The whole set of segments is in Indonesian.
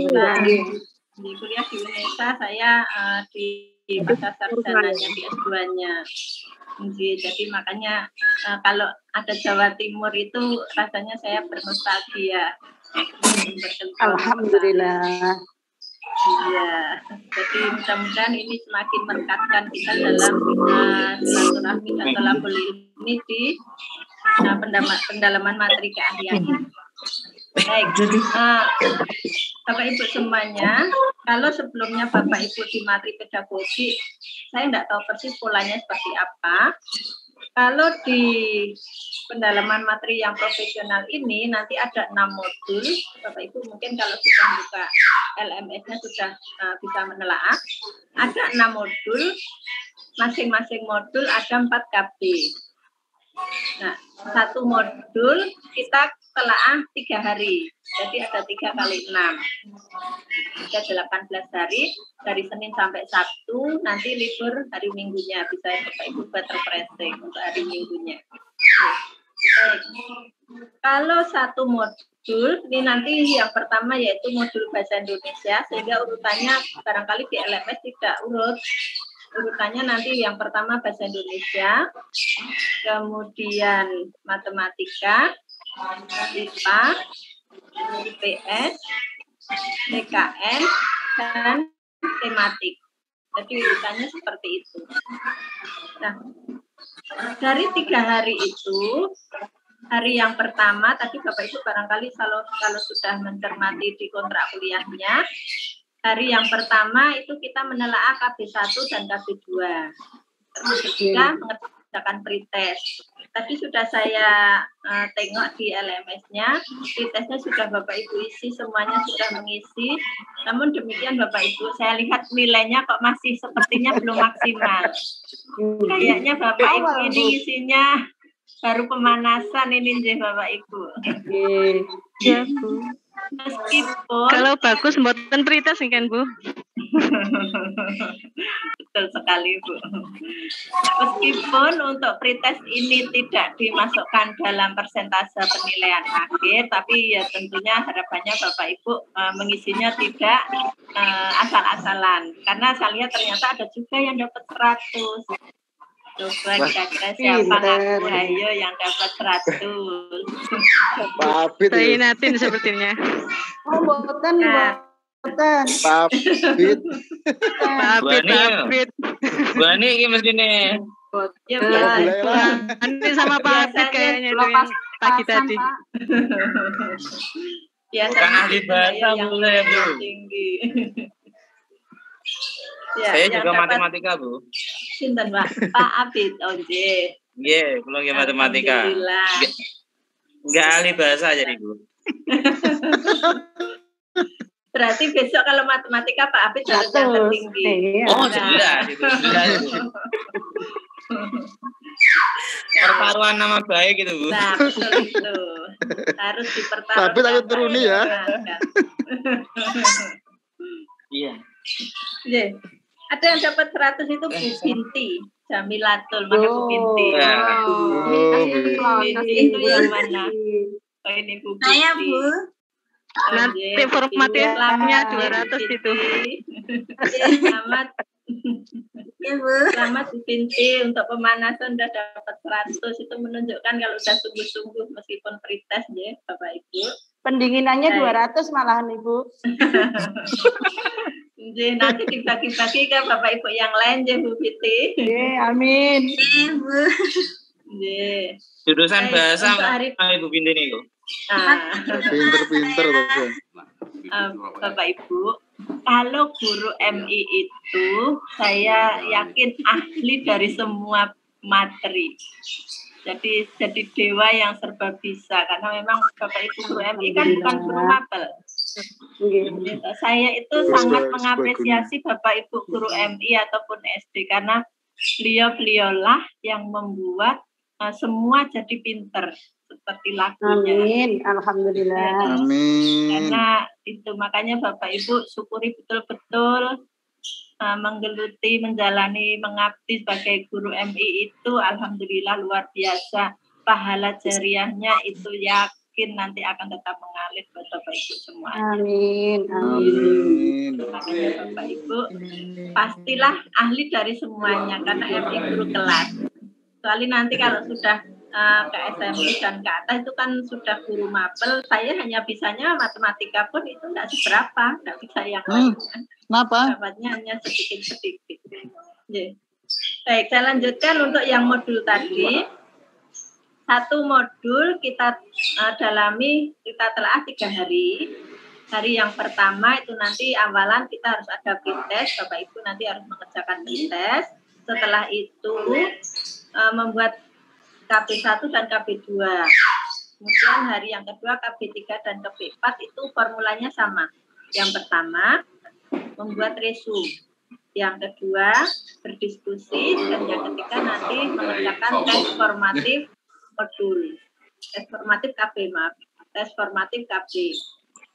Nah, Nggih. di kuliah di UNESA, saya di masa sarjananya di S2-nya. Jadi makanya kalau ada Jawa Timur itu rasanya saya bernostalgia. Alhamdulillah. Iya, jadi mudah-mudahan ini semakin merekatkan kita dalam silaturahmi dan tolabul ilmi di pendalaman materi keahlian. Baik, Bapak Ibu semuanya, kalau sebelumnya Bapak Ibu di materi pedagogi, saya tidak tahu persis polanya seperti apa. Kalau di pendalaman materi yang profesional ini nanti ada 6 modul. Bapak Ibu mungkin kalau sudah buka LMS-nya sudah bisa menelaah. Ada 6 modul, masing-masing modul ada 4 KB. Nah, satu modul kita telaah 3 hari. Jadi ada 3 kali 6. Ada 18 hari, dari Senin sampai Sabtu, nanti libur hari Minggunya. Bisa Bapak Ibu buat refreshing untuk hari Minggunya. Baik. Kalau satu modul, ini nanti yang pertama yaitu modul Bahasa Indonesia, sehingga urutannya barangkali di LMS tidak urut. Urutannya nanti yang pertama Bahasa Indonesia, kemudian Matematika, IPA, IPS, PKN, dan tematik. Jadi urutannya seperti itu. Nah, dari 3 hari itu, hari yang pertama, tadi Bapak Ibu barangkali kalau sudah mencermati di kontrak kuliahnya, hari yang pertama itu kita menelaah KB1 dan KB2. Termasuk juga mengerjakan pretest. Tadi sudah saya tengok di LMS-nya, pretestnya sudah Bapak Ibu isi, semuanya sudah mengisi. Namun demikian Bapak Ibu, saya lihat nilainya kok masih sepertinya belum maksimal. Kayaknya Bapak Ibu ini isinya baru pemanasan ini Bapak Ibu. Ya, Bu. Meskipun kalau bagus mboten pretest kan, Bu. Betul sekali, Bu. Meskipun untuk pretest ini tidak dimasukkan dalam persentase penilaian akhir, tapi ya tentunya harapannya Bapak Ibu mengisinya tidak asal-asalan. Karena saya lihat ternyata ada juga yang dapat 100. Coba kira-kira siapa ngaku ayo yang dapat 100. Papit Saya ya. inatin sepertinya. Oh, boten, boten. Papit. Papit. Bu Ani ini mestine. Ya, Ini sama Pak Apit kayaknya itu yang pagi tadi. Bukan ahli bahasa boleh, Bu. Ya, saya juga matematika, Bu. Sinten, Pak? Pak Apit, nggih. Nggih, kula nggih matematika. Enggak ahli bahasa jadi, Bu. Berarti besok kalau matematika Pak Apit harus yang tertinggi. Oh, jelas itu. Pertaruhan nama baik itu, Bu. Nah, betul itu. Harus dipertaruhkan. Tapi takut turuni ya. Iya. Iya. Ada yang dapat 100 itu Bu Binti. Jamilatul, mana Bu Binti? Binti itu yang mana? Oh, ini Bu Binti. Saya, Bu. Nanti formatnya 200 itu. Selamat. Ya, Bu. Selamat Bu Binti, untuk pemanasan sudah dapat 100. Itu menunjukkan kalau sudah sungguh-sungguh meskipun pretest ya Bapak Ibu. Pendinginannya 200 malahan Ibu. Nanti dibagi-bagi ke Bapak Ibu yang lain ya Bu Binti. Amin. Bu. Jurusan bahasa Ibu Binti nih, Bu. Pinter-pinter Bapak Ibu, kalau guru MI itu saya yakin ahli dari semua materi. Jadi dewa yang serba bisa, karena memang Bapak Ibu guru MI kan bukan guru mapel. Saya itu sangat mengapresiasi Bapak Ibu guru MI ataupun SD, karena beliau-beliaulah yang membuat semua jadi pinter seperti lagunya. Amin, alhamdulillah. Amin. Karena itu makanya Bapak Ibu syukuri betul-betul menggeluti, menjalani, mengabdi sebagai guru MI itu alhamdulillah luar biasa. Pahala jariahnya itu yakin yakin nanti akan tetap mengalir buat Bapak Ibu semua. Amin. Amin. Makanya Bapak Ibu pastilah ahli dari semuanya karena MI guru kelas. Kecuali nanti kalau sudah ke SMP dan ke atas itu kan sudah guru mapel, saya hanya bisanya matematika pun itu enggak seberapa, enggak bisa yang lainnya. Kenapa? Dapatnya hanya sedikit-sedikit. Yeah. Baik, saya lanjutkan untuk yang modul tadi. Satu modul kita dalami, kita telah 3 hari. Hari yang pertama itu nanti awalan kita harus ada pretest, Bapak Ibu nanti harus mengerjakan pretest. Setelah itu membuat KB1 dan KB2. Kemudian hari yang kedua KB3 dan KB4 itu formulanya sama. Yang pertama membuat resume. Yang kedua berdiskusi dan yang ketiga nanti mengerjakan tes formatif modul. Tes formatif KB, maaf. Tes formatif KB.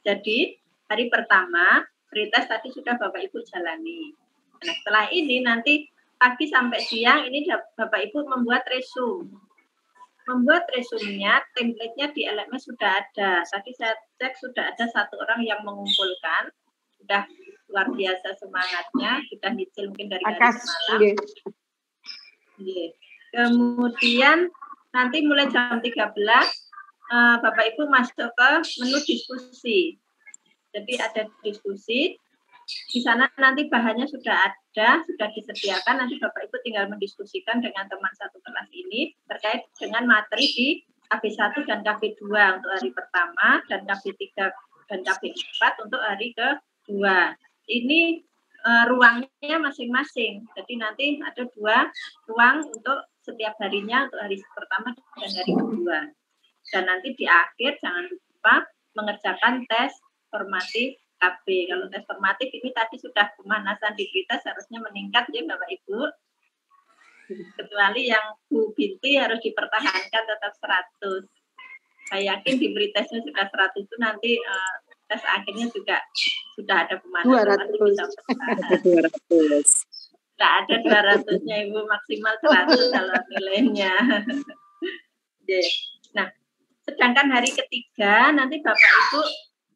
Jadi hari pertama pretest tadi sudah Bapak Ibu jalani. Nah, setelah ini nanti pagi sampai siang ini Bapak Ibu membuat resume. Membuat resumenya, template-nya di LMS sudah ada. Tadi saya cek sudah ada 1 orang yang mengumpulkan. Sudah luar biasa semangatnya, sudah nyicil mungkin dari hari semalam. Yeah. Kemudian nanti mulai jam 13, Bapak Ibu masuk ke menu diskusi. Jadi ada diskusi, di sana nanti bahannya sudah ada, sudah disediakan, nanti Bapak Ibu tinggal mendiskusikan dengan teman satu kelas ini terkait dengan materi di KB1 dan KB2 untuk hari pertama, dan KB3 dan KB4 untuk hari kedua. Ini ruangnya masing-masing. Jadi nanti ada 2 ruang untuk setiap harinya untuk hari pertama dan hari kedua. Dan nanti di akhir jangan lupa mengerjakan tes formatif KB. Kalau tes formatif ini tadi sudah pemanasan di pretest harusnya meningkat ya Bapak Ibu. Kecuali yang Bu Binti harus dipertahankan tetap 100. Saya yakin di pretestnya sudah 100 itu nanti tes akhirnya juga sudah ada pemanasan. 200. Tidak ada 200-nya Ibu, maksimal 100 kalau nilainya. Nah, sedangkan hari ketiga nanti Bapak Ibu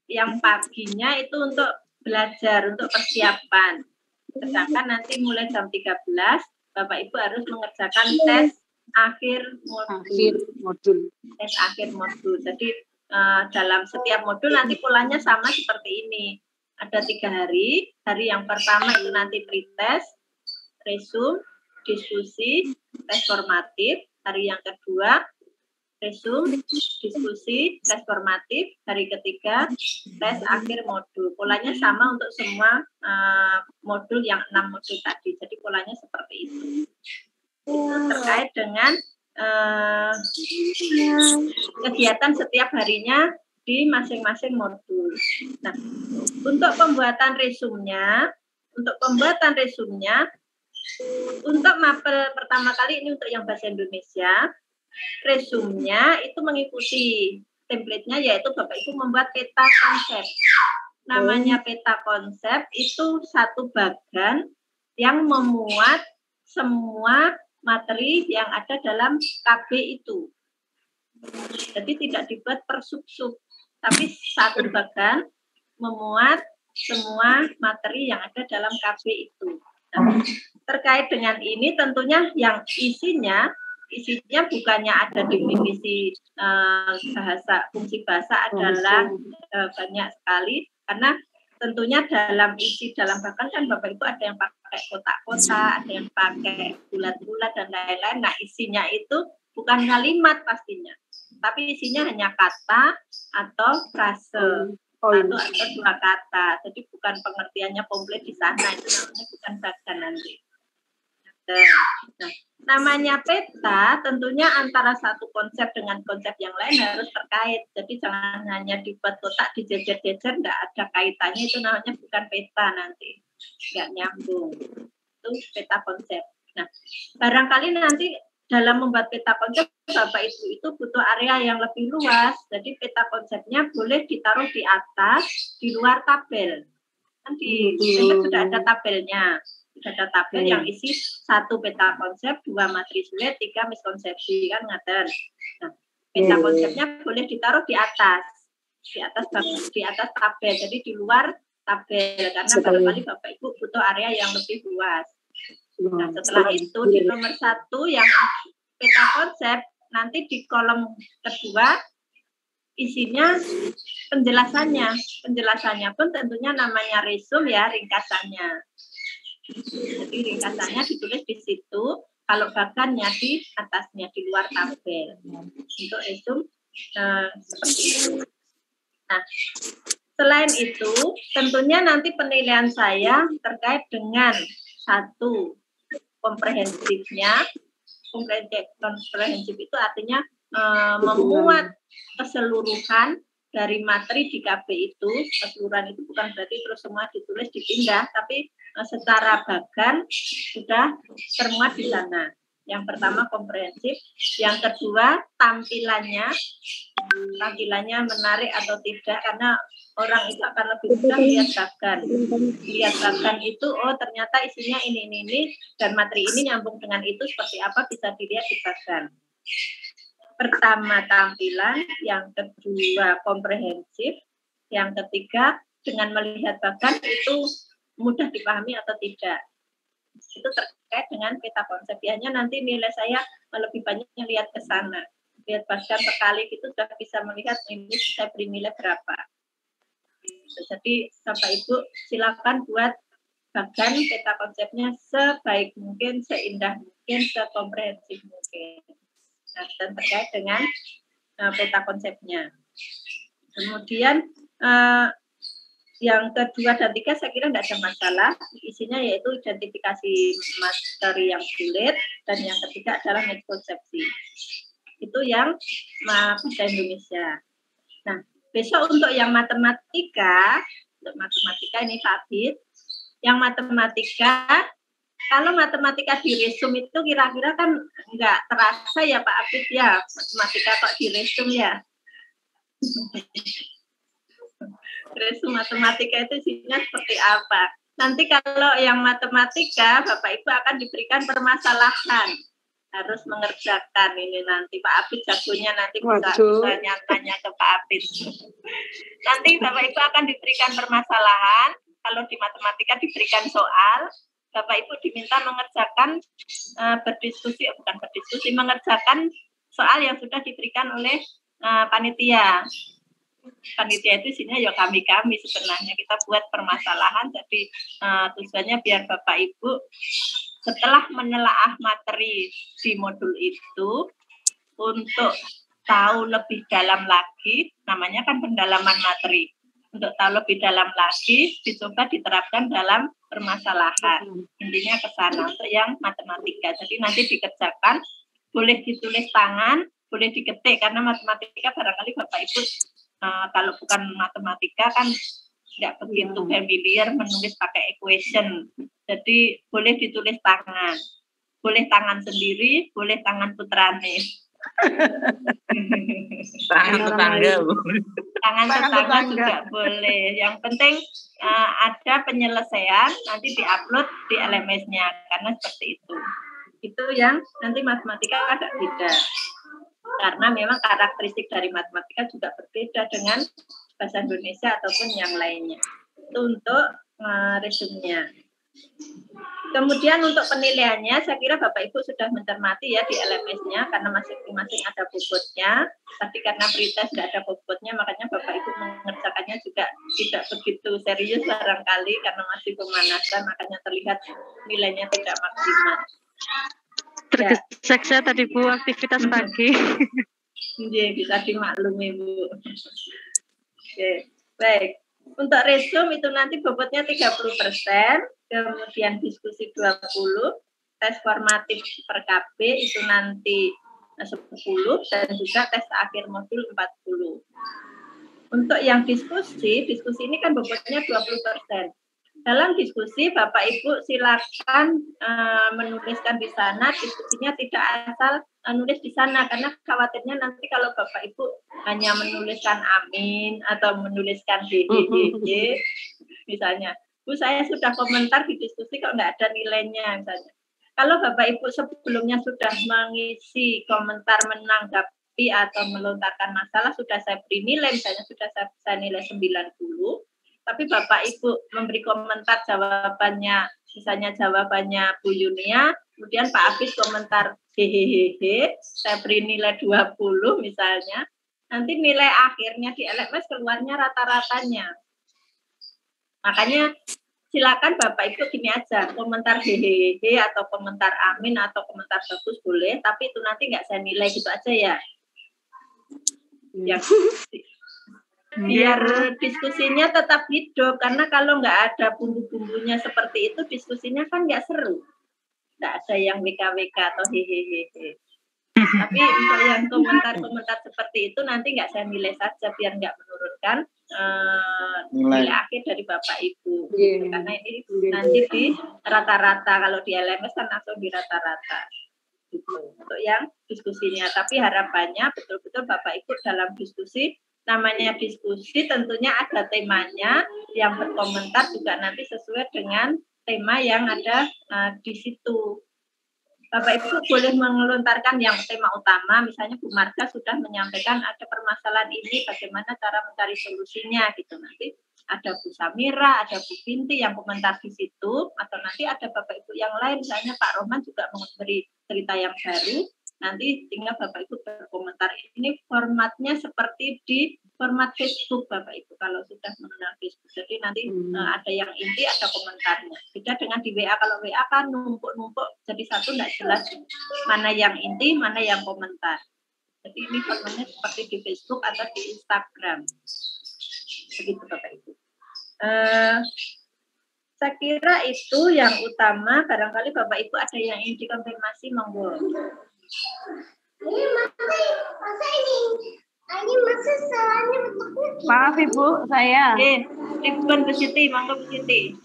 yang paginya itu untuk belajar, untuk persiapan. Sedangkan nanti mulai jam 13 Bapak Ibu harus mengerjakan tes akhir modul. Tes akhir modul. Jadi dalam setiap modul nanti polanya sama seperti ini. Ada 3 hari. Hari yang pertama itu nanti pretest, resume, diskusi, tes formatif. Hari yang kedua resume, diskusi, tes formatif. Hari ketiga tes akhir modul. Polanya sama untuk semua modul yang 6 modul tadi. Jadi polanya seperti itu. Itu terkait dengan kegiatan setiap harinya di masing-masing modul. Nah, untuk pembuatan resumenya, untuk mapel pertama kali ini untuk yang bahasa Indonesia, resumenya itu mengikuti template-nya, yaitu Bapak Ibu membuat peta konsep. Namanya peta konsep itu satu bagan yang memuat semua materi yang ada dalam KB itu. Jadi tidak dibuat per sub-sub, tapi satu bagan memuat semua materi yang ada dalam KB itu. Nah, terkait dengan ini tentunya yang isinya bukannya ada definisi bahasa, fungsi bahasa adalah banyak sekali, karena tentunya dalam isi dalam bagan kan Bapak Ibu ada yang pakai kotak-kotak, ada yang pakai bulat-bulat dan lain-lain. Nah, isinya itu bukan kalimat pastinya, tapi isinya hanya kata atau frase, satu atau 2 kata. Jadi bukan pengertiannya komplit di sana, itu namanya bukan bagan nanti. Nah, namanya peta tentunya antara satu konsep dengan konsep yang lain harus terkait. Jadi jangan hanya dibuat kotak, dijejer-jejer, nggak ada kaitannya, itu namanya bukan peta nanti. Nggak nyambung. Itu peta konsep. Nah, barangkali nanti dalam membuat peta konsep, Bapak Ibu itu butuh area yang lebih luas. Jadi peta konsepnya boleh ditaruh di atas, di luar tabel. Kan di sudah ada tabelnya. Ada tabel yang isi 1 peta konsep, 2 materi sulit, 3 miskonsepsi, kan ngaten. Nah, peta konsepnya boleh ditaruh di atas tabel, jadi di luar tabel, karena barangkali Bapak Ibu butuh area yang lebih luas. Nah, setelah itu di nomor 1 yang peta konsep, nanti di kolom kedua isinya penjelasannya pun tentunya namanya resume ya, ringkasannya. Jadi ringkasannya ditulis di situ, kalau bagannya di atasnya, di luar tabel. Untuk resume seperti itu. Nah, selain itu, tentunya nanti penilaian saya terkait dengan 1, komprehensifnya. Komprehensif itu artinya memuat keseluruhan dari materi di KB itu. Keseluruhan itu bukan berarti terus semua ditulis dipindah, tapi secara bagan sudah termuat di sana. Yang pertama komprehensif, yang kedua tampilannya menarik atau tidak, karena orang itu akan lebih mudah lihat bagan. Lihat bagan itu, oh ternyata isinya ini, dan materi ini nyambung dengan itu seperti apa, bisa dilihat di bagan. Pertama tampilan, yang kedua komprehensif, yang ketiga dengan melihat bagan itu mudah dipahami atau tidak. Itu terkait dengan peta konsep. Biasanya nanti nilai saya lebih banyak lihat ke sana. Lihat bagan sekali itu sudah bisa melihat ini saya beri nilai berapa. Jadi Bapak Ibu silakan buat bagan peta konsepnya sebaik mungkin, seindah mungkin, sekomprehensif mungkin. Nah, dan terkait dengan peta konsepnya. Kemudian yang kedua dan tiga saya kira tidak ada masalah. Isinya yaitu identifikasi materi yang sulit, dan yang ketiga adalah miskonsepsi. Itu yang bahasa Indonesia. Nah, besok untuk yang matematika ini Pak Abid. Yang matematika, kalau matematika di resume itu kira-kira kan nggak terasa ya Pak Abid ya, matematika kok di resume ya. Resume matematika itu isinya seperti apa? Nanti kalau yang matematika, Bapak Ibu akan diberikan permasalahan. Harus mengerjakan ini nanti. Pak Abid jagonya nanti bisa nyatanya ke Pak Abid. Nanti Bapak Ibu akan diberikan permasalahan. Kalau di matematika diberikan soal, Bapak Ibu diminta mengerjakan, mengerjakan soal yang sudah diberikan oleh panitia. Panitia itu isinya ya kami sebenarnya, kita buat permasalahan. Jadi tujuannya biar Bapak Ibu setelah menelaah materi di modul itu untuk tahu lebih dalam lagi, namanya kan pendalaman materi. Untuk tahu lebih dalam lagi dicoba diterapkan dalam permasalahan. Intinya ke sana untuk yang matematika. Jadi nanti dikerjakan, boleh ditulis tangan, boleh diketik, karena matematika barangkali Bapak Ibu kalau bukan matematika kan tidak begitu familiar menulis pakai equation. Jadi boleh ditulis tangan. Boleh tangan sendiri, boleh tangan putrane. Tangan tetangga, Bu. Tangan tetangga juga boleh. Yang penting ada penyelesaian, nanti diupload di LMS-nya, karena seperti itu. Itu yang nanti matematika agak beda. Karena memang karakteristik dari matematika juga berbeda dengan bahasa Indonesia ataupun yang lainnya. Itu untuk resumenya. Kemudian untuk penilaiannya, saya kira Bapak Ibu sudah mencermati ya di LMS-nya, karena masing-masing ada bobotnya. Tapi karena pretest tidak ada bobotnya, makanya Bapak Ibu mengerjakannya juga tidak begitu serius barangkali, karena masih pemanasan, makanya terlihat nilainya tidak maksimal. Tergesa-gesa tadi Bu, aktivitas pagi. Iya, bisa dimaklumi Bu. Oke, baik. Untuk resume itu nanti bobotnya 30%, kemudian diskusi 20%, tes formatif per KB itu nanti 10, dan juga tes akhir modul 40. Untuk yang diskusi ini kan bobotnya 20%. Dalam diskusi, Bapak Ibu silakan menuliskan di sana, diskusinya tidak asal nulis di sana, karena khawatirnya nanti kalau Bapak Ibu hanya menuliskan amin atau menuliskan JJJ, misalnya, Bu saya sudah komentar di diskusi kok nggak ada nilainya, misalnya. Kalau Bapak Ibu sebelumnya sudah mengisi komentar menanggapi atau melontarkan masalah sudah saya beri nilai, misalnya sudah saya nilai 90, tapi Bapak Ibu memberi komentar jawabannya, misalnya jawabannya Bu Yunia, kemudian Pak Abis komentar hehehe, saya beri nilai 20 misalnya, nanti nilai akhirnya di LMS keluarnya rata-ratanya. Makanya silakan Bapak Ibu gini aja, komentar hehehe atau komentar amin atau komentar bagus boleh, tapi itu nanti nggak saya nilai gitu aja ya. Biar diskusinya tetap hidup, karena kalau nggak ada bumbu-bumbunya seperti itu, diskusinya kan nggak seru. Nggak ada yang WKWK atau hehehe. Tapi untuk yang komentar-komentar seperti itu nanti nggak saya nilai saja, biar nggak menurunkan nilai akhir dari Bapak Ibu. Karena ini nanti di rata-rata, kalau di LMS kan langsung di rata-rata. Gitu. Untuk yang diskusinya. Tapi harapannya betul-betul Bapak Ibu dalam diskusi, namanya diskusi tentunya ada temanya, yang berkomentar juga nanti sesuai dengan tema yang ada di situ. Bapak Ibu boleh melontarkan yang tema utama, misalnya Bu Marga sudah menyampaikan ada permasalahan ini, bagaimana cara mencari solusinya gitu. Nanti ada Bu Samira, ada Bu Binti yang komentar di situ, atau nanti ada Bapak Ibu yang lain, misalnya Pak Roman juga memberi cerita yang baru, nanti tinggal Bapak Ibu berkomentar. Ini formatnya seperti di format Facebook Bapak Ibu, kalau sudah mengenal Facebook. Jadi nanti ada yang inti, ada komentarnya. Beda dengan di WA, kalau WA kan numpuk-numpuk, jadi satu tidak jelas mana yang inti, mana yang komentar. Jadi ini formatnya seperti di Facebook atau di Instagram. Begitu Bapak Ibu. Saya kira itu yang utama. Barangkali Bapak Ibu ada yang ingin dikonfirmasi, monggo. Maaf Ibu, saya. Ribuan Bu Siti, monggo Bu Siti.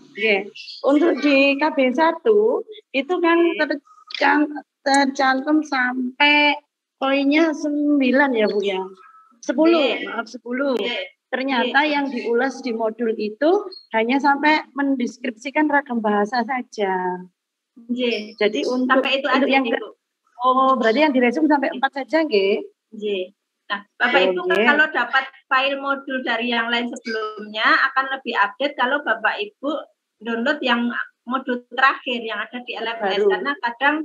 Untuk di KB1 itu kan tercantum sampai poinnya 9 ya Bu ya. 10, maaf 10. Ternyata yang diulas di modul itu hanya sampai mendeskripsikan ragam bahasa saja. Jadi untuk sampai itu untuk aja yang Ibu. berarti yang diresum sampai 4 saja nggih. Nah, Bapak Ibu kalau dapat file modul dari yang lain sebelumnya akan lebih update kalau Bapak Ibu download yang modul terakhir yang ada di LMS, karena kadang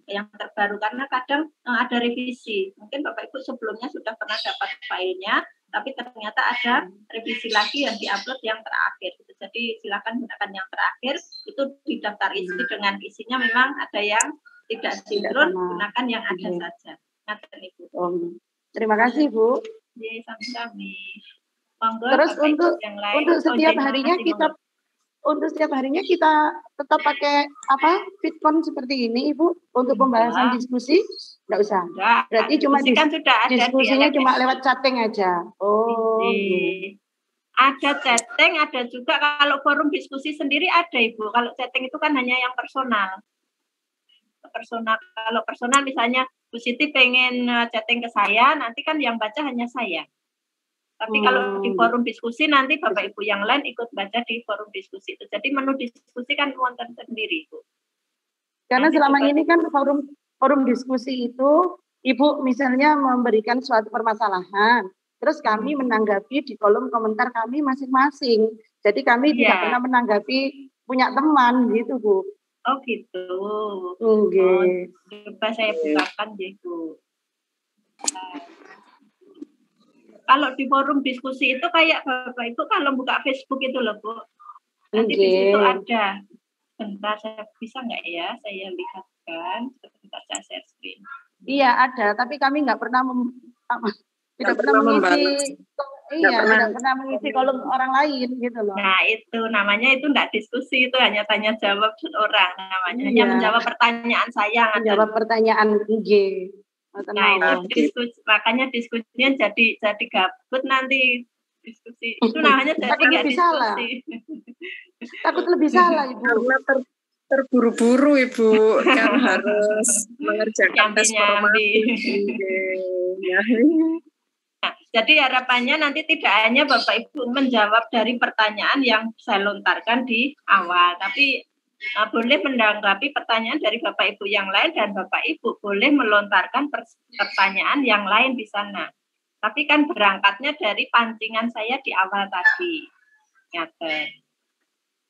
yang terbaru, karena kadang ada revisi. Mungkin Bapak Ibu sebelumnya sudah pernah dapat filenya, tapi ternyata ada revisi lagi yang diupload yang terakhir. Jadi silakan gunakan yang terakhir, itu di daftar isi dengan isinya memang ada yang tidak sinkron, gunakan yang ada saja. Ibu. Terima kasih Bu. Sami-sami. Terus untuk setiap harinya kita tetap pakai Fitcon seperti ini Ibu untuk pembahasan diskusi? Enggak usah. Berarti cuma diskusinya cuma lewat chatting aja. Ada chatting, ada juga kalau forum diskusi sendiri ada Ibu. Kalau chatting itu kan hanya yang personal. Kalau personal misalnya Bu Siti pengen chatting ke saya, nanti kan yang baca hanya saya. Tapi kalau di forum diskusi nanti Bapak Ibu yang lain ikut baca di forum diskusi itu. Jadi menu diskusi kan wonten sendiri Bu. Karena nanti selama ini kan forum diskusi itu Ibu misalnya memberikan suatu permasalahan, terus kami menanggapi di kolom komentar kami masing-masing. Jadi kami tidak pernah menanggapi punya teman gitu Bu. Oh gitu. Coba saya bukakan gitu. Kalau di forum diskusi itu kayak Bapak Ibu kalau buka Facebook itu loh Bu. Nanti di situ ada. Bentar, saya bisa nggak ya? Saya lihatkan. Sebentar saya share screen. Iya ada, tapi kami nggak pernah tidak pernah mengisi kolom orang lain gitu loh. Nah itu namanya itu enggak diskusi, itu hanya tanya jawab orang namanya, hanya menjawab pertanyaan saya. Menjawab pertanyaan Nah itu diskusi, makanya diskusinya jadi gabut nanti diskusi. Itu namanya jadi nggak diskusi. Takut lebih salah Ibu. Karena terburu-buru Ibu kan harus mengerjakan tes formatif. Nah, jadi harapannya nanti tidak hanya Bapak Ibu menjawab dari pertanyaan yang saya lontarkan di awal, tapi boleh menanggapi pertanyaan dari Bapak Ibu yang lain dan Bapak Ibu boleh melontarkan pertanyaan yang lain di sana. Tapi kan berangkatnya dari pancingan saya di awal tadi.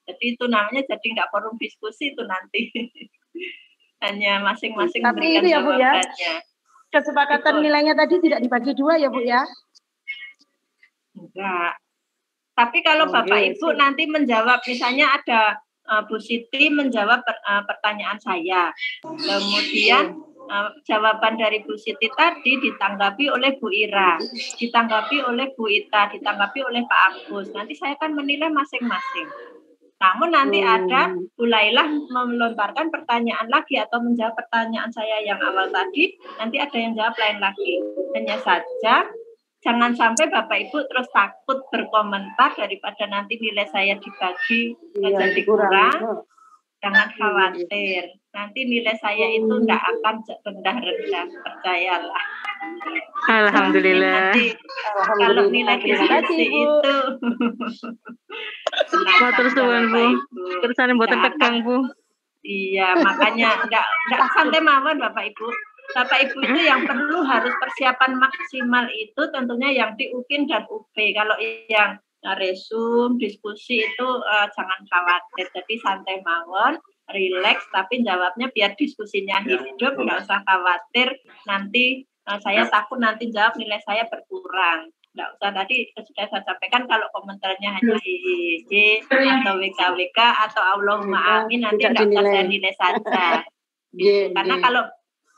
Jadi itu namanya jadi nggak forum diskusi itu nanti. Hanya masing-masing memberikan itu ya, Bu, ya. jawabannya. Kesepakatan nilainya tadi tidak dibagi 2 ya, Bu ya? Enggak. Tapi kalau Bapak Ibu nanti menjawab, misalnya ada Bu Siti menjawab pertanyaan saya. Kemudian jawaban dari Bu Siti tadi ditanggapi oleh Bu Ira, ditanggapi oleh Bu Ita, ditanggapi oleh Pak Agus. Nanti saya kan menilai masing-masing. Namun nanti ada Bu Lailah melontarkan pertanyaan lagi atau menjawab pertanyaan saya yang awal tadi, nanti ada yang jawab lain lagi. Hanya saja jangan sampai Bapak Ibu terus takut berkomentar daripada nanti nilai saya dibagi jadi kurang. Jangan khawatir. Nanti nilai saya itu tidak akan rendah-rendah, percayalah. Alhamdulillah. Nanti, kalau nilai diskusi itu terus Bu. Terusan buatan tegang Bu. Iya, makanya enggak santai mawon Bapak Ibu. Bapak Ibu itu yang perlu harus persiapan maksimal itu tentunya yang di UKIN dan UB. Kalau yang resum, diskusi itu jangan khawatir. Jadi santai mawon, rileks, tapi jawabnya biar diskusinya hidup, nggak usah khawatir. Nanti saya takut nanti jawab nilai saya berkurang. Nggak usah, tadi sudah saya sampaikan kalau komentarnya hanya atau WKWK atau Allahumma amin, nanti nggak usah saya nilai saja. Karena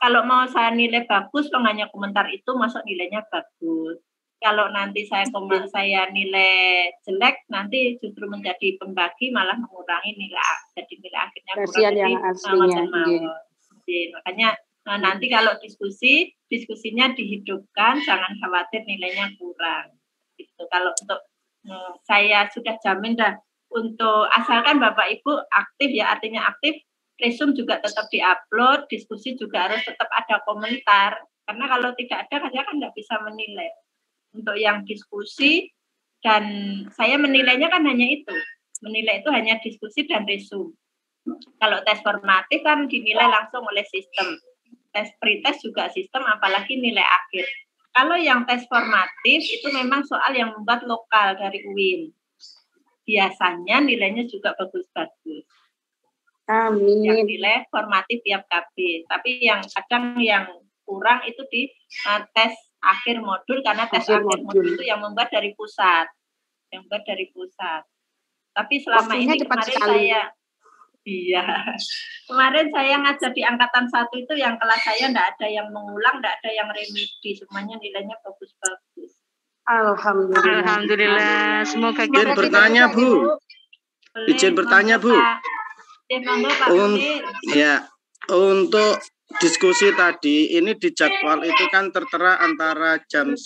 kalau mau saya nilai bagus, hanya komentar itu masuk nilainya bagus. Kalau nanti saya nilai jelek, nanti justru menjadi pembagi malah mengurangi nilai, jadi nilai akhirnya kurang. Yang aslinya. Makanya nanti kalau diskusinya dihidupkan, jangan khawatir nilainya kurang. Gitu. Kalau untuk saya sudah jamin dah, untuk asalkan Bapak Ibu aktif ya, artinya aktif. Resum juga tetap diupload, diskusi juga harus tetap ada komentar. Karena kalau tidak ada, saya kan nggak bisa menilai. Untuk yang diskusi, dan saya menilainya kan hanya itu. Menilai itu hanya diskusi dan resum. Kalau tes formatif kan dinilai langsung oleh sistem. Tes pretest juga sistem, apalagi nilai akhir. Kalau yang tes formatif, itu memang soal yang membuat lokal dari UIN. Biasanya nilainya juga bagus-bagus. Amin. Yang nilai formatif tiap KB. Tapi yang kadang yang kurang itu di tes akhir modul, karena tes akhir modul itu yang membuat dari pusat. Tapi selama ini kemarin saya ngajar di angkatan 1 itu yang kelas saya enggak ada yang mengulang, enggak ada yang remedi, semuanya nilainya bagus-bagus. Alhamdulillah. Semoga kita bertanya Bu. Izin bertanya Bu. Untuk diskusi tadi, ini di jadwal itu kan tertera antara jam 1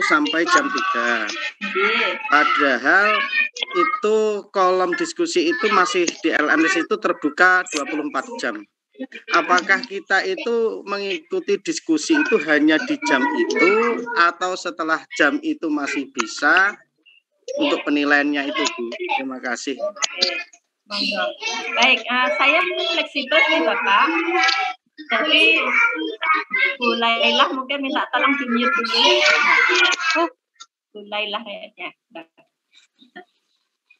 sampai jam 3. Padahal itu kolom diskusi itu masih di LMS itu terbuka 24 jam. Apakah kita itu mengikuti diskusi itu hanya di jam itu, atau setelah jam itu masih bisa untuk penilaiannya itu Bu? Terima kasih. Baik, saya fleksibel sih Bapak. Jadi Bu Lailah mungkin minta tolong di-mute dulu. Bu Lailah kayaknya.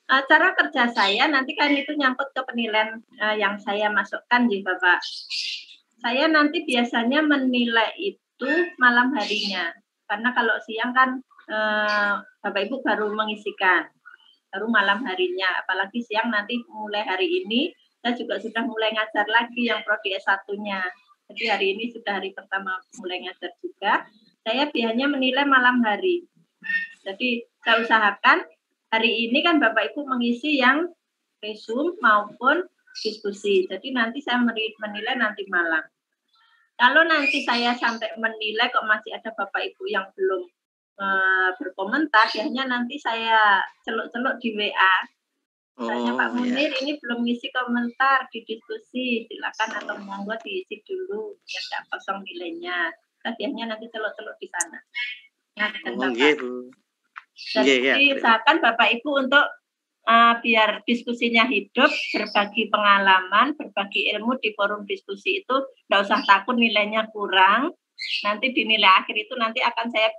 Cara kerja saya nanti kan itu nyangkut ke penilaian yang saya masukkan di Bapak. Saya nanti biasanya menilai itu malam harinya. Karena kalau siang kan Bapak Ibu baru mengisikan. Baru malam harinya, apalagi siang nanti mulai hari ini saya juga sudah mulai ngajar lagi yang prodi S1-nya. Jadi hari ini sudah hari pertama mulai ngajar juga. Saya biasanya menilai malam hari. Jadi saya usahakan hari ini kan Bapak Ibu mengisi yang resum maupun diskusi. Jadi nanti saya menilai nanti malam. Kalau nanti saya sampai menilai kok masih ada Bapak Ibu yang belum berkomentar, biasanya nanti saya celuk-celuk di WA. Misalnya Pak Munir ini belum ngisi komentar di diskusi, silakan atau monggo diisi dulu, ya tidak kosong nilainya. Biasanya nanti celuk-celuk di sana. Jadi usahakan Bapak Ibu untuk biar diskusinya hidup, berbagi pengalaman, berbagi ilmu di forum diskusi itu nggak usah takut nilainya kurang. Nanti di nilai akhir itu nanti akan saya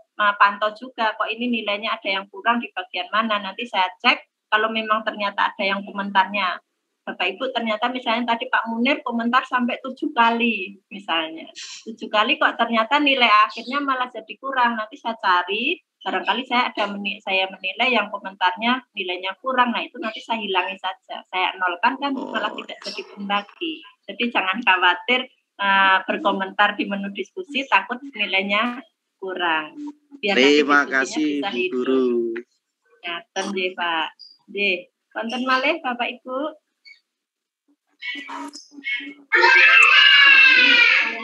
pantau juga, kok ini nilainya ada yang kurang di bagian mana. Nanti saya cek kalau memang ternyata ada yang komentarnya. Bapak Ibu ternyata misalnya tadi Pak Munir komentar sampai 7 kali misalnya. 7 kali kok ternyata nilai akhirnya malah jadi kurang. Nanti saya cari, barangkali saya menilai yang komentarnya nilainya kurang. Nah itu nanti saya hilangi saja. Saya nolkan kan malah tidak jadi pembagi. Jadi jangan khawatir berkomentar di menu diskusi takut nilainya kurang. Biar terima kasih Bu Guru. Ya, Pak. Konten malih Bapak Ibu.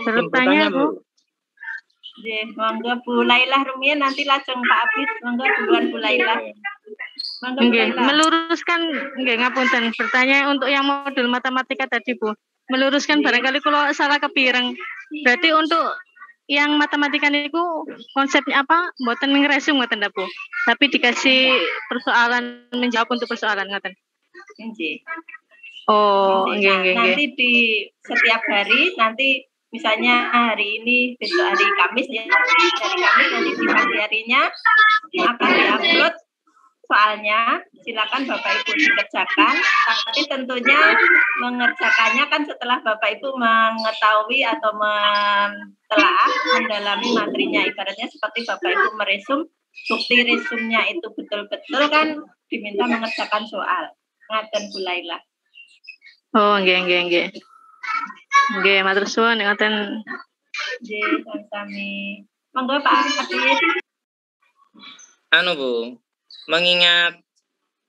Bertanya Bu. Monggo Bu Lailah rumiyin nanti lajeng Pak Abid. Monggo duluan Bu Lailah. Monggo Bu Lailah. Meluruskan nggih ngapunten bertanya untuk yang modul matematika tadi Bu. Meluruskan barangkali kalau salah kepireng. Berarti untuk yang matematika niku konsepnya apa? Mboten ngresum ngoten ta Bu. Tapi dikasih persoalan menjawab untuk persoalan ngoten. Nggih. Oh, nggih. Nanti di setiap hari nanti misalnya hari ini besok hari Kamis ya. Hari Kamis nanti di pagi harinya akan diupload soalnya. Silakan Bapak Ibu dikerjakan. Tapi tentunya mengerjakannya kan setelah Bapak Ibu mengetahui atau mentelaah, mendalami materinya. Ibaratnya seperti Bapak Ibu meresum, bukti resumnya itu betul-betul kan diminta mengerjakan soal. Ngaten Bu Lailah. Oh, nggih. Nggih, matur suwun ngoten. Nggih, sami-sami. Monggo Pak Abid. Bu, mengingat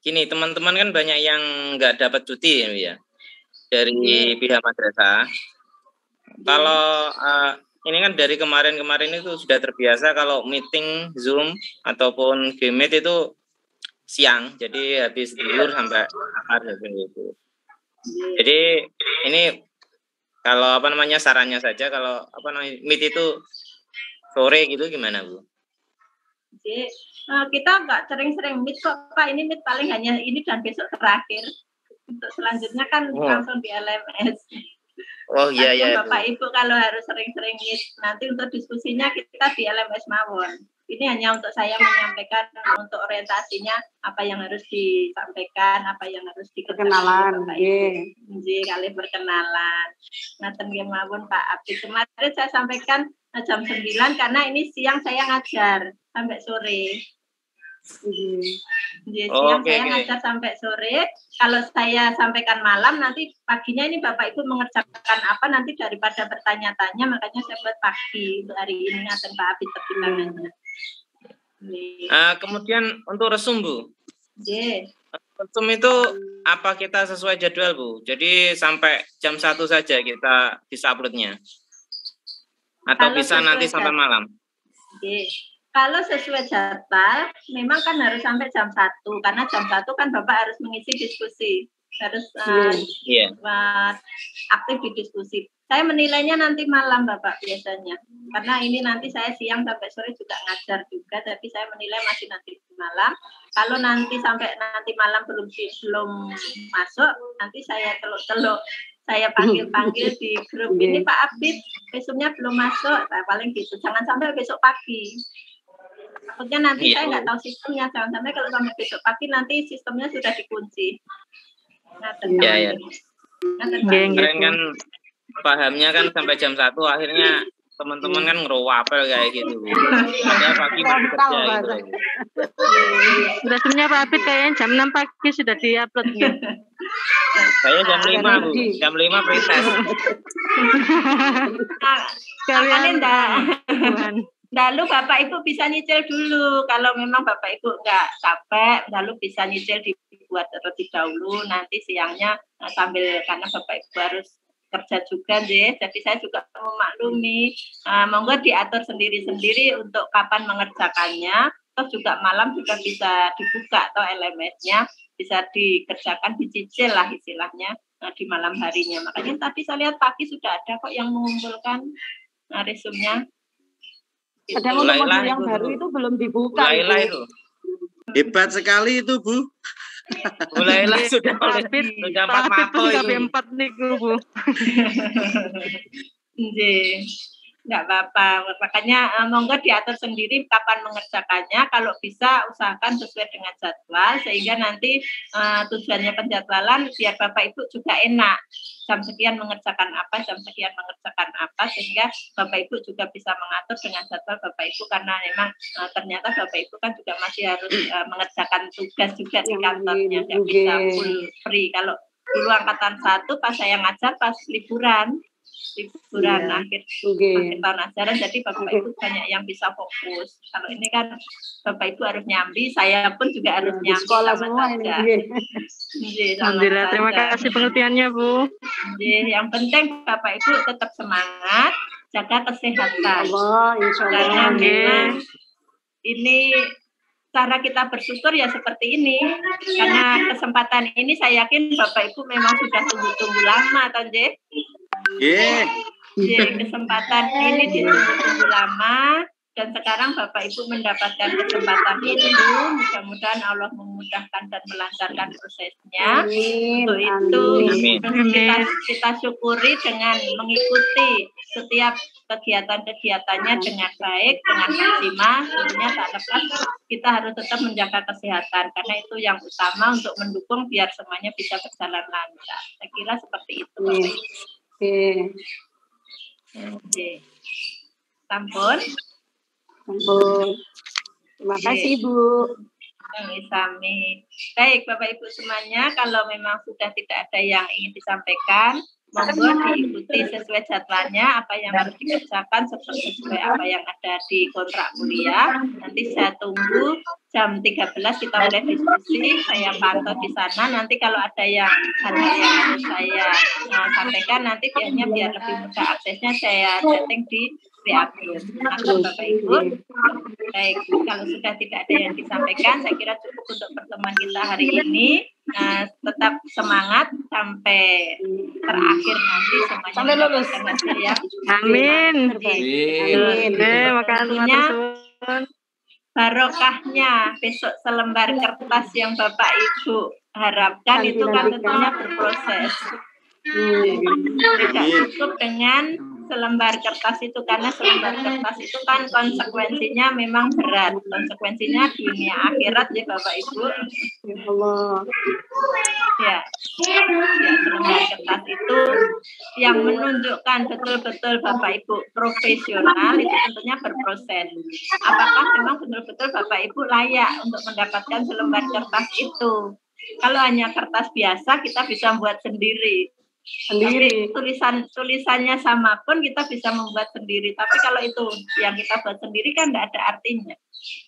gini, teman-teman kan banyak yang nggak dapat cuti ya dari pihak madrasah. Kalau ini kan dari kemarin-kemarin itu sudah terbiasa kalau meeting Zoom ataupun Gmeet itu siang, jadi habis tidur sampai asar gitu. Jadi ini kalau sarannya saja kalau meet itu sore gitu gimana Bu? Jadi, kita nggak sering-sering meet kok Pak, ini meet paling hanya ini dan besok terakhir. Untuk selanjutnya kan langsung di LMS. Oh iya. Bapak Ibu kalau harus sering-sering meet, nanti untuk diskusinya kita di LMS mawon. Ini hanya untuk saya menyampaikan untuk orientasinya apa yang harus disampaikan, apa yang harus perkenalan. Nggih, kali perkenalan. Ngaten nggih mawon Pak Abdi. Kemarin saya sampaikan jam 9 karena ini siang saya ngajar sampai sore. Siang saya ngajar sampai sore. Kalau saya sampaikan malam, nanti paginya ini Bapak Ibu mengerjakan apa nanti daripada bertanya-tanya, makanya saya buat pagi untuk hari ini ngaten Pak Abid pertimbangannya. Kemudian untuk resum Bu. Resum itu apa kita sesuai jadwal Bu? Jadi sampai jam 1 saja kita bisa uploadnya. Atau bisa nanti sampai malam? Kalau sesuai jadwal, memang kan harus sampai jam 1, karena jam 1 kan Bapak harus mengisi diskusi, harus aktif di diskusi. Saya menilainya nanti malam Bapak biasanya, karena ini nanti saya siang sampai sore juga ngajar juga, tapi saya menilai masih nanti malam. Kalau nanti sampai nanti malam belum masuk, nanti saya teluk-teluk. Saya panggil-panggil di grup ini Pak Abid, besoknya belum masuk, nah, paling gitu. Jangan sampai besok pagi. Takutnya nanti saya nggak tahu sistemnya, jangan sampai kalau sampai besok pagi nanti sistemnya sudah dikunci. Iya. Kemarin kan pahamnya kan sampai jam 1, akhirnya teman-teman kan ngerowapel kayak gitu. Saya pagi masih kerja gitu. Resumnya Pak Abid kayaknya jam 6 pagi sudah di-upload gitu. Saya jam 5 Bu, jam 5 pretest. Kalian lalu Bapak Ibu bisa nyicil dulu. Kalau memang Bapak Ibu nggak capek, lalu bisa nyicil dibuat terlebih dahulu. Nanti siangnya sambil karena Bapak Ibu harus kerja juga deh. Jadi saya juga memaklumi. Monggo diatur sendiri-sendiri untuk kapan mengerjakannya. Terus juga malam juga bisa dibuka atau LMS-nya bisa dikerjakan, dicicil lah istilahnya di malam harinya. Makanya tadi saya lihat pagi sudah ada kok yang mengumpulkan resumnya. Ada modul yang baru itu belum dibuka. Lailah itu. Hebat sekali itu, Bu. Mulailah sudah Tapi sudah 4 mapo itu. 4 nih, Bu. Nggih. Enggak apa-apa. Makanya monggo diatur sendiri kapan mengerjakannya. Kalau bisa usahakan sesuai dengan jadwal sehingga nanti tujuannya penjadwalan biar Bapak Ibu juga enak. Jam sekian mengerjakan apa, jam sekian mengerjakan apa sehingga Bapak Ibu juga bisa mengatur dengan jadwal Bapak Ibu karena memang ternyata Bapak Ibu kan juga masih harus mengerjakan tugas juga di kantornya, nggak bisa full free. Kalau dulu angkatan 1 pas saya ngajar pas liburan akhir tahun ajaran, jadi Bapak Ibu banyak yang bisa fokus. Kalau ini kan Bapak Ibu harus nyambi, saya pun juga harus nyambi sekolah sama semua saja. Alhamdulillah, terima kasih pengertiannya, Bu. Yang penting Bapak Ibu tetap semangat, jaga kesehatan. Karena memang ini cara kita bersyukur ya seperti ini. Karena kesempatan ini saya yakin Bapak Ibu memang sudah tunggu-tunggu lama, Tonje. Kesempatan ini ditunggu-tunggu lama dan sekarang Bapak Ibu mendapatkan kesempatan itu. Mudah-mudahan Allah memudahkan dan melancarkan prosesnya. Untuk itu kita syukuri dengan mengikuti setiap kegiatan-kegiatannya dengan baik, dengan maksimal. Tentunya tak lepas kita harus tetap menjaga kesehatan karena itu yang utama untuk mendukung biar semuanya bisa berjalan lancar. Saya kira seperti itu, Bapak Ibu. Sampun. Terima kasih, Bu. Sami. Baik, Bapak Ibu semuanya, kalau memang sudah tidak ada yang ingin disampaikan, monggo diikuti sesuai jadwalnya apa yang harus dikerjakan sesuai apa yang ada di kontrak kuliah. Nanti saya tunggu jam 13 kita mulai diskusi, saya pantau di sana. Nanti kalau ada yang hal-hal yang harus saya sampaikan, nanti biar lebih mudah aksesnya saya chatting di WA group. Bapak Ibu. Baik, kalau sudah tidak ada yang disampaikan, saya kira cukup untuk pertemuan kita hari ini. Tetap semangat sampai terakhir nanti semuanya sampai lulus. Ya. Amin. Makanya barokahnya besok selembar kertas yang Bapak Ibu harapkan itu kan tentunya berproses. Tidak cukup dengan selembar kertas itu karena selembar kertas itu kan konsekuensinya memang berat, konsekuensinya dunia akhirat ya Bapak Ibu. Ya, selembar kertas itu yang menunjukkan betul-betul Bapak Ibu profesional itu tentunya berproses. Apakah memang betul-betul Bapak Ibu layak untuk mendapatkan selembar kertas itu? Kalau hanya kertas biasa kita bisa buat sendiri. Tapi tulisannya sama pun kita bisa membuat sendiri. Tapi kalau itu yang kita buat sendiri kan tidak ada artinya.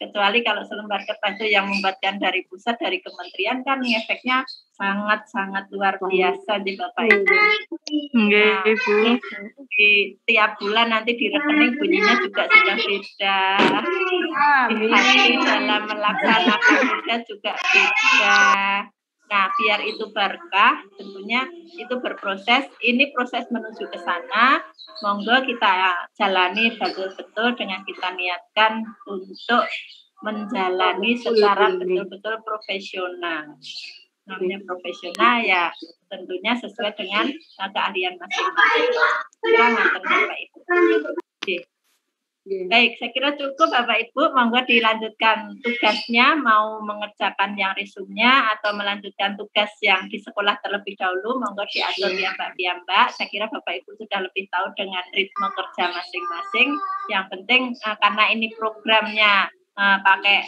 Kecuali kalau selembar kertas itu yang membuatkan dari pusat, dari kementerian kan efeknya sangat-sangat luar biasa di Bapak Ibu. Di tiap bulan nanti di rekening bunyinya juga sudah beda. Di hati dalam melaksanakan tugas juga beda. Nah, biar itu berkah, tentunya itu berproses. Ini proses menuju ke sana. Monggo kita jalani betul-betul dengan kita niatkan untuk menjalani secara betul-betul profesional. Namanya profesional ya tentunya sesuai dengan keahlian masing-masing. Selamat Bapak Ibu. Baik, saya kira cukup Bapak Ibu, monggo dilanjutkan tugasnya, mau mengerjakan yang resumnya atau melanjutkan tugas yang di sekolah terlebih dahulu, monggo diatur ya Mbak. Saya kira Bapak Ibu sudah lebih tahu dengan ritme kerja masing-masing. Yang penting karena ini programnya pakai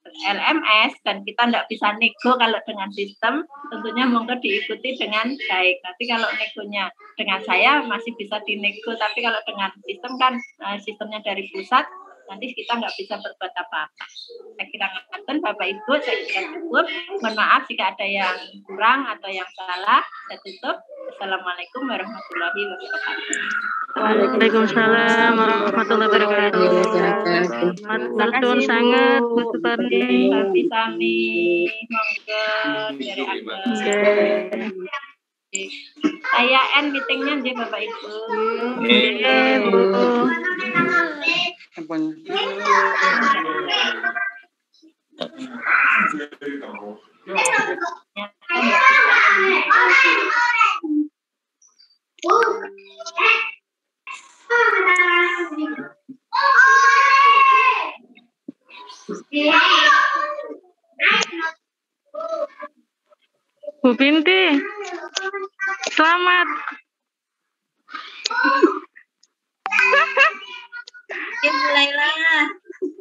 LMS dan kita tidak bisa nego kalau dengan sistem, tentunya monggo diikuti dengan baik. Nanti kalau negonya dengan saya masih bisa dinego, tapi kalau dengan sistem kan sistemnya dari pusat, nanti kita nggak bisa berbuat apa-apa. Saya kira ngaten Bapak Ibu, saya kira cukup. Mohon maaf jika ada yang kurang atau yang salah. Saya tutup. Assalamualaikum warahmatullahi wabarakatuh. Waalaikumsalam warahmatullahi wabarakatuh. Matur sangat Bu Suparni. Sami, monggo dari Ageng. Saya end meetingnya nggih Bapak Ibu. Nggih, Bu. Bu Binti, selamat. Ya, mulailah.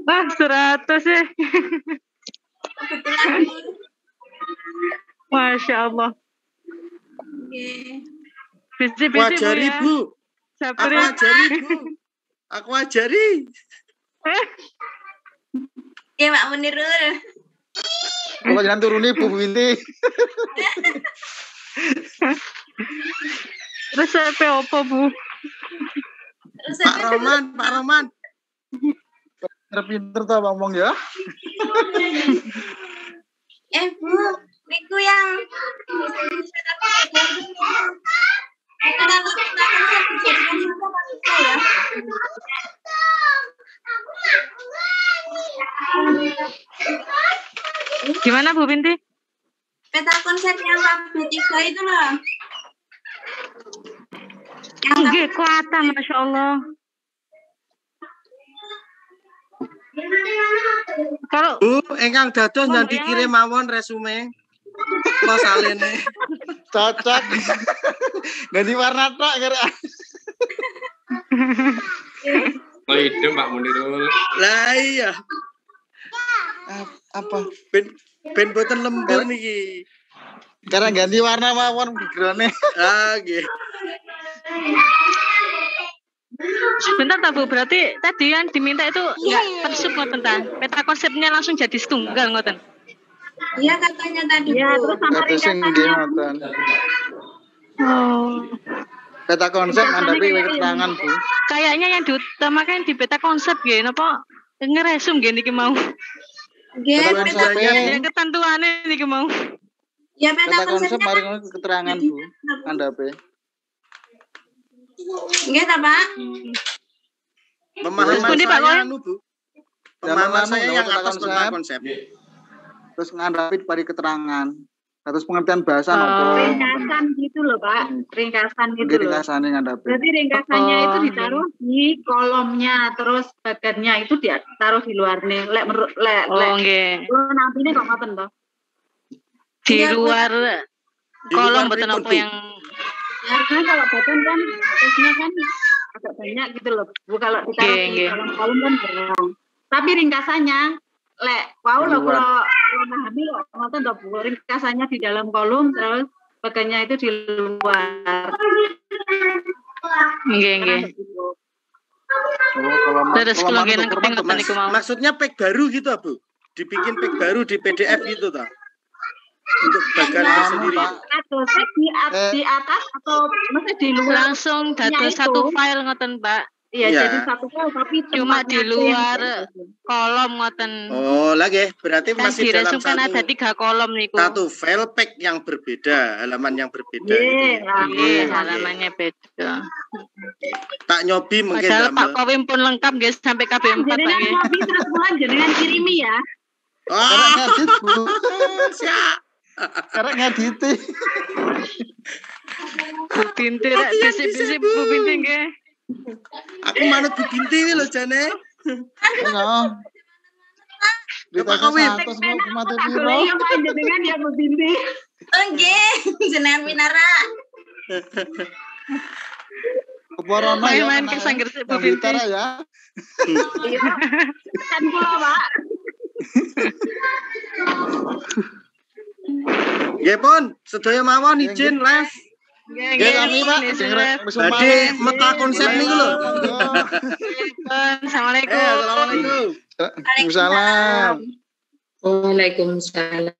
Wah, 100 ya. Kebetulan. Masya Allah. Oke. Bisi-bisi Aku ajari, ya. Bu. Sabar Aku ya. ajari, Bu. Aku ajari. Ya, Pak Munirul. Kalau jangan turuni Bu Binti. Resep apa, Bu? Pak Roman, Pak Roman. Pinter tuh ngomong ya. Bu, niku yang Gimana Bu Binti? peta konsep yang KB3 itu loh. Nggih, kuatan Masya Allah. Kalau Bu, engkang dados dan dikirim mawon resume. Lo salene. Cocok. Ganti warna tok kira. Oh, hidung Pak Munirul. Lah iya. Apa? Ben boten lembur niki. Karena ganti warna mawon pikirannya. Ah, nggih. sebentar tak Bu, berarti tadi yang diminta itu enggak tersub ngoten ta? Peta konsepnya langsung jadi setunggal ngoten. Iya katanya tadi. Ya, Bu. terus sama Kata sing ringkasannya. Oh. Peta konsep ngandapi keterangan Bu. Kayaknya yang diutamakan di peta konsep nggih napa ngeresum nggih niki mau. Nggih, Peta peta konsepnya. Ya ketentuane niki mau. ya peta Peta konsep konsepnya. mari ngono keterangan Bu. Ngandapi. Nggih ta, Pak? Pemahaman Pundi, Pak, saya Koy? anu, Bu. Pemahaman saya yang peta atas peta konsep. Terus ngandapi pada keterangan. Terus pengertian bahasa Ringkasan gitu loh, Pak. Ringkasan gitu loh. ringkasannya ngandapi. Berarti ringkasannya itu ditaruh di kolomnya, terus bagiannya itu ditaruh di luar nih. Oh nggih. Kalau nanti ini kok ngoten toh. Di luar kolom luar mboten pripun, apa Bu? yang Ya, karena kalau badan kan tesnya kan agak banyak gitu loh. Bu, kalau ditaruh di Nggih. dalam kolom kan berat. Tapi ringkasannya wow Di loh luar. kalau memahami kok ngoten toh, Bu. Ringkasannya di dalam kolom terus bagiannya itu di luar. nggih nggih. Terus kalau nggih nang keping ngoten niku mau. Maksudnya pack baru gitu, Bu. Dibikin pack baru di PDF gitu toh. Untuk bagian itu sendiri. Atau di atas atau mesti di luar Langsung punya dados itu. satu file ngoten, Pak. Iya, Iya. jadi satu file tapi Cuma tempatnya di itu yang luar beda. kolom ngoten. Oh, lagi berarti Kan masih dalam diresumkan ada satu 3 kolom niku. satu file pack yang berbeda, halaman yang berbeda. Iya, gitu. lah. Nggih, halamannya beda. Tak nyobi mungkin Padahal Pak damel. Kowim pun lengkap guys sampai KB4 Pak Jenengan nggih. ngopi terus pulang jenengan kirimi ya. Karena Oh, ngedit Bu. siap. Karena ngedit. Bu Binti rek bisik-bisik Bu Binti nggih. Aku manut Bu Binti iki lho jane. Ya. Pak Kowim. 100 mau mati Tak piro? boleh apa jenengan ya Bu Binti. Oh, nggih, jenengan Winara. Keporona ya. Main-main ke Sangger Bu Yang Binti. Blitar ya. Iya. Kan kula, Pak. Nggih pun, sedaya mawon izin les. Nggih Nggih kami Pak. izin les. Badhe meta konsep niku lho. Assalamualaikum. Assalamualaikum. Waalaikumsalam. Waalaikumsalam.